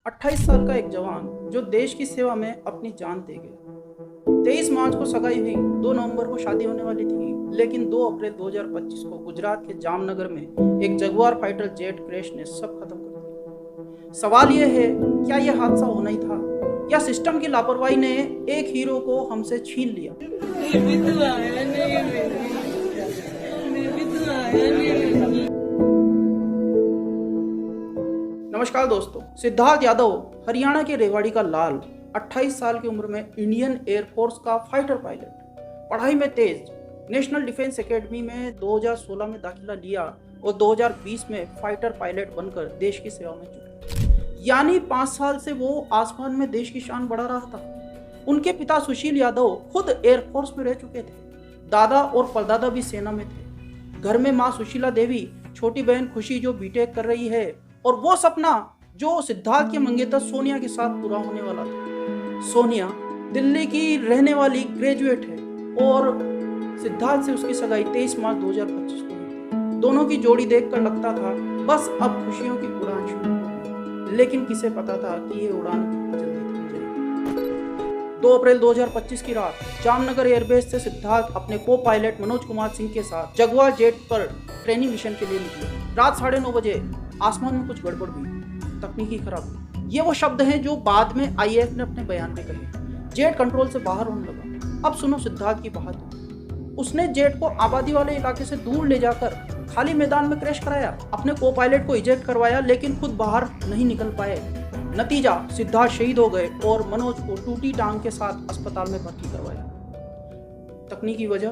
28 साल का एक जवान जो देश की सेवा में अपनी जान दे गया। 23 मार्च को सगाई हुई, 2 नवंबर को शादी होने वाली थी, लेकिन 2 अप्रैल 2025 को गुजरात के जामनगर में एक जगुआर फाइटर जेट क्रैश ने सब खत्म कर दिया। सवाल यह है, क्या यह हादसा होना ही था या सिस्टम की लापरवाही ने एक हीरो को हमसे छीन लिया? नमस्कार दोस्तों, सिद्धार्थ यादव हरियाणा के रेवाड़ी का लाल 28 साल की उम्र में इंडियन एयरफोर्स का फाइटर पायलट, पढ़ाई में तेज, नेशनल डिफेंस एकेडमी में 2016 में दाखिला लिया और 2020 में फाइटर पायलट बनकर देश की सेवा में जुटे। यानी 5 साल से वो आसमान में देश की शान बढ़ा रहा था। उनके पिता सुशील यादव खुद एयरफोर्स में रह चुके थे। दादा और परदादा भी सेना में थे। घर में माँ सुशीला देवी, छोटी बहन खुशी जो बीटेक कर रही है, और वो सपना जो सिद्धार्थ की मंगेतर सोनिया के साथ पूरा होने वाला था। सोनिया दिल्ली की रहने वाली ग्रेजुएट है और सिद्धार्थ से उसकी सगाई 23 मार्च 2025 को हुई। दोनों की जोड़ी देखकर लगता था बस अब खुशियों की उड़ान शुरू होगी, लेकिन किसे पता था कि ये उड़ान कितनी जल्दी थम जाएगी। 2 अप्रैल 2025 की रात जामनगर एयरबेस से सिद्धार्थ अपने को पायलट मनोज कुमार सिंह के साथ जगुआर जेट पर ट्रेनिंग मिशन के लिए निकले। रात 9:30 बजे आसमान में कुछ गड़बड़ हुई, तकनीकी खराबी। ये वो शब्द हैं जो बाद में आईएएफ ने अपने बयान में कहे। जेट कंट्रोल से बाहर होने लगा। अब सुनो सिद्धार्थ की बहादुरी। उसने जेट को आबादी वाले इलाके से दूर ले जाकर खाली मैदान में क्रैश कराया। अपने को पायलट को इजेक्ट करवाया, लेकिन खुद बाहर नहीं निकल पाए। नतीजा, सिद्धार्थ शहीद हो गए और मनोज को टूटी टांग के साथ अस्पताल में भर्ती करवाया। तकनीकी वजह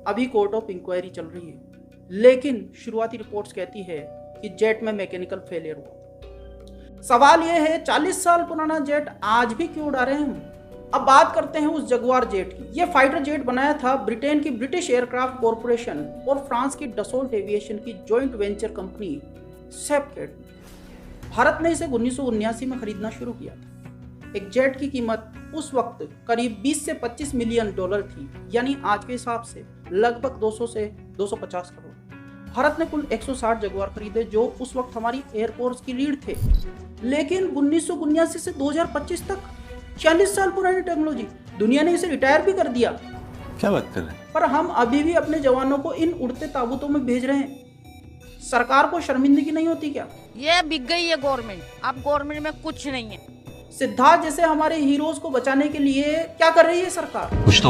अभी कोर्ट ऑफ इंक्वायरी चल रही है, लेकिन शुरुआती रिपोर्ट्स कहती है कि जेट में मैकेनिकल फेलियर हुआ। सवाल यह है, 40 साल पुराना जेट आज भी क्यों उड़ा रहे हैं हम? अब बात करते हैं उस जगुआर जेट की। यह फाइटर जेट बनाया था ब्रिटेन की ब्रिटिश एयरक्राफ्ट कॉरपोरेशन और फ्रांस की डसोल्ट एविएशन की जॉइंट वेंचर कंपनी सेपकेट। भारत ने इसे 1979 में खरीदना शुरू किया था। एक जेट की कीमत उस वक्त करीब 20 से 25 मिलियन डॉलर थी, यानी आज के हिसाब से लगभग 200 से 250 करोड़। भारत ने कुल 160 जगुआर खरीदे, जो उस वक्त हमारी एयरफोर्स की लीड थे। लेकिन 1979 से 2025 तक 40 साल पुरानी टेक्नोलॉजी, दुनिया ने इसे रिटायर भी कर दिया। क्या बात कर रहे हैं? पर हम अभी भी अपने जवानों को इन उड़ते ताबूतों में भेज रहे हैं। सरकार को शर्मिंदगी नहीं होती क्या? ये बिक गई है गवर्नमेंट, अब गवर्नमेंट में कुछ नहीं है। सिद्धार्थ जैसे हमारे हीरोज को बचाने के लिए क्या कर रही है सरकार? कुछ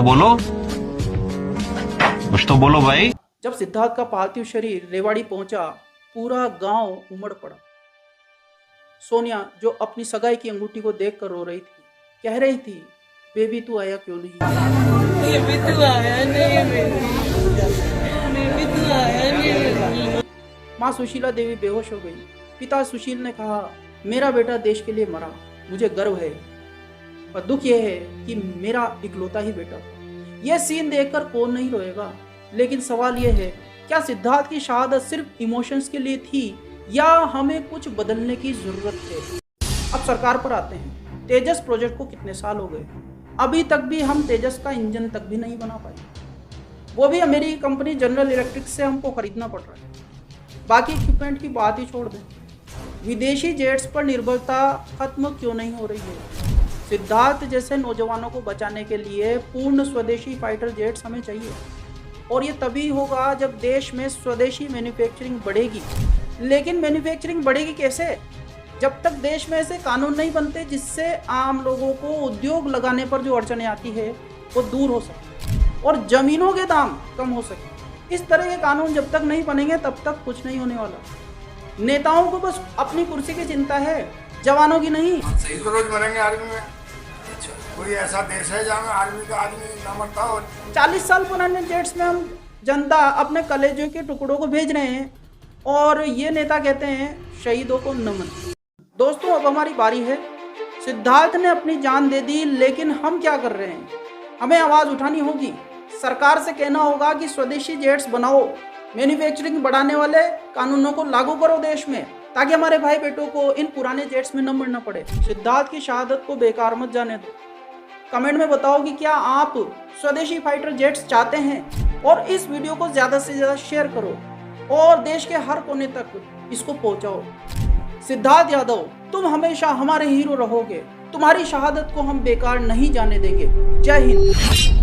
तो बोलो भाई। जब सिद्धार्थ का पार्थिव शरीर रेवाड़ी पहुंचा, पूरा गांव उमड़ पड़ा। सोनिया, जो अपनी सगाई की अंगूठी को देखकर रो रही थी, कह रही थी, बेबी तू आया क्यों नहीं? बेबी तू आया नहीं। माँ सुशीला देवी बेहोश हो गई। पिता सुशील ने कहा, मेरा बेटा देश के लिए मरा, मुझे गर्व है, पर दुख यह है कि मेरा इकलौता ही बेटा था। यह सीन देखकर कौन नहीं रोएगा? लेकिन सवाल यह है, क्या सिद्धार्थ की शहादत सिर्फ इमोशंस के लिए थी या हमें कुछ बदलने की जरूरत है? अब सरकार पर आते हैं। तेजस प्रोजेक्ट को कितने साल हो गए, अभी तक भी हम तेजस का इंजन तक भी नहीं बना पाए। वो भी अमेरिकी कंपनी जनरल इलेक्ट्रिक से हमको खरीदना पड़ रहा है। बाकी इक्विपमेंट की बात ही छोड़ दें, विदेशी जेट्स पर निर्भरता खत्म क्यों नहीं हो रही है? सिद्धार्थ जैसे नौजवानों को बचाने के लिए पूर्ण स्वदेशी फाइटर जेट्स हमें चाहिए, और ये तभी होगा जब देश में स्वदेशी मैन्युफैक्चरिंग बढ़ेगी। लेकिन मैन्युफैक्चरिंग बढ़ेगी कैसे? जब तक देश में ऐसे कानून नहीं बनते जिससे आम लोगों को उद्योग लगाने पर जो अड़चनें आती है वो दूर हो सके और ज़मीनों के दाम कम हो सके। इस तरह के कानून जब तक नहीं बनेंगे तब तक कुछ नहीं होने वाला। नेताओं को बस अपनी कुर्सी की चिंता है, जवानों की नहीं। सही तो रोज मरेंगे आर्मी में। कोई ऐसा देश है जहाँ आर्मी का आदमी ना मरता हो? 40 साल पुराने जेट्स में हम जनता अपने कलेजों के टुकड़ों को भेज रहे हैं और ये नेता कहते हैं शहीदों को नमन। दोस्तों, अब हमारी बारी है। सिद्धार्थ ने अपनी जान दे दी, लेकिन हम क्या कर रहे हैं? हमें आवाज़ उठानी होगी। सरकार से कहना होगा कि स्वदेशी जेट्स बनाओ, मैन्युफैक्चरिंग बढ़ाने वाले कानूनों को लागू करो देश में, ताकि हमारे भाई बेटों को इन पुराने जेट्स में न मरना पड़े। सिद्धार्थ की शहादत को बेकार मत जाने दो। कमेंट में बताओ कि क्या आप स्वदेशी फाइटर जेट्स चाहते हैं, और इस वीडियो को ज़्यादा से ज़्यादा शेयर करो और देश के हर कोने तक इसको पहुंचाओ। सिद्धार्थ यादव, तुम हमेशा हमारे हीरो रहोगे। तुम्हारी शहादत को हम बेकार नहीं जाने देंगे। जय हिंद।